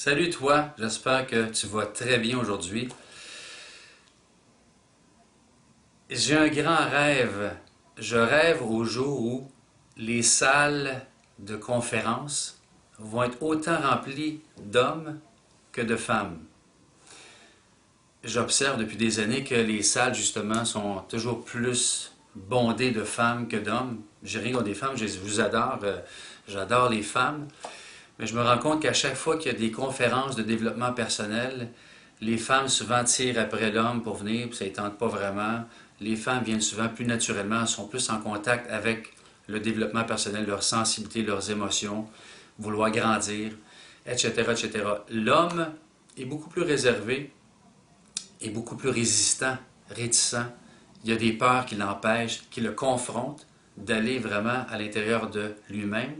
Salut toi, j'espère que tu vas très bien aujourd'hui. J'ai un grand rêve. Je rêve au jour où les salles de conférence vont être autant remplies d'hommes que de femmes. J'observe depuis des années que les salles, justement, sont toujours plus bondées de femmes que d'hommes. J'ai rien contre des femmes, je vous adore, j'adore les femmes. Mais je me rends compte qu'à chaque fois qu'il y a des conférences de développement personnel, les femmes souvent tirent après l'homme pour venir, puis ça ne les tente pas vraiment. Les femmes viennent souvent plus naturellement, sont plus en contact avec le développement personnel, leur sensibilité, leurs émotions, vouloir grandir, etc., etc. L'homme est beaucoup plus réservé et beaucoup plus résistant, réticent. Il y a des peurs qui l'empêchent, qui le confrontent d'aller vraiment à l'intérieur de lui-même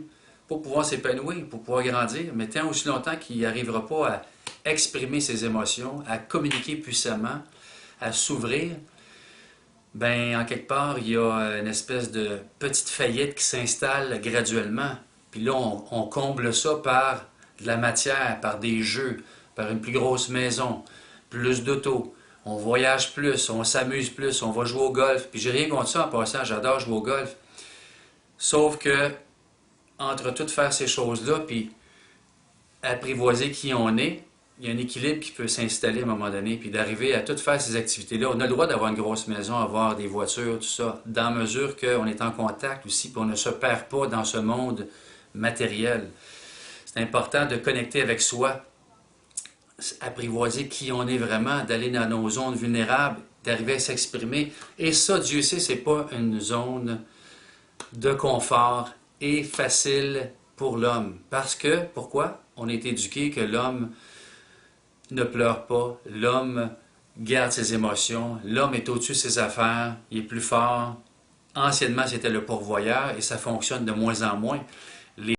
pour pouvoir s'épanouir, pour pouvoir grandir, mais tant aussi longtemps qu'il n'arrivera pas à exprimer ses émotions, à communiquer puissamment, à s'ouvrir, ben en quelque part, il y a une espèce de petite faillite qui s'installe graduellement. Puis là, on comble ça par de la matière, par des jeux, par une plus grosse maison, plus d'auto. On voyage plus, on s'amuse plus, on va jouer au golf. Puis j'ai rien contre ça en passant, j'adore jouer au golf. Sauf que entre tout faire ces choses-là, puis apprivoiser qui on est, il y a un équilibre qui peut s'installer à un moment donné, puis d'arriver à tout faire ces activités-là. On a le droit d'avoir une grosse maison, avoir des voitures, tout ça, dans mesure qu'on est en contact aussi, puis on ne se perd pas dans ce monde matériel. C'est important de connecter avec soi, apprivoiser qui on est vraiment, d'aller dans nos zones vulnérables, d'arriver à s'exprimer. Et ça, Dieu sait, c'est pas une zone de confort et facile pour l'homme. Parce que, pourquoi? On est éduqué que l'homme ne pleure pas, l'homme garde ses émotions, l'homme est au-dessus de ses affaires, il est plus fort. Anciennement, c'était le pourvoyeur et ça fonctionne de moins en moins.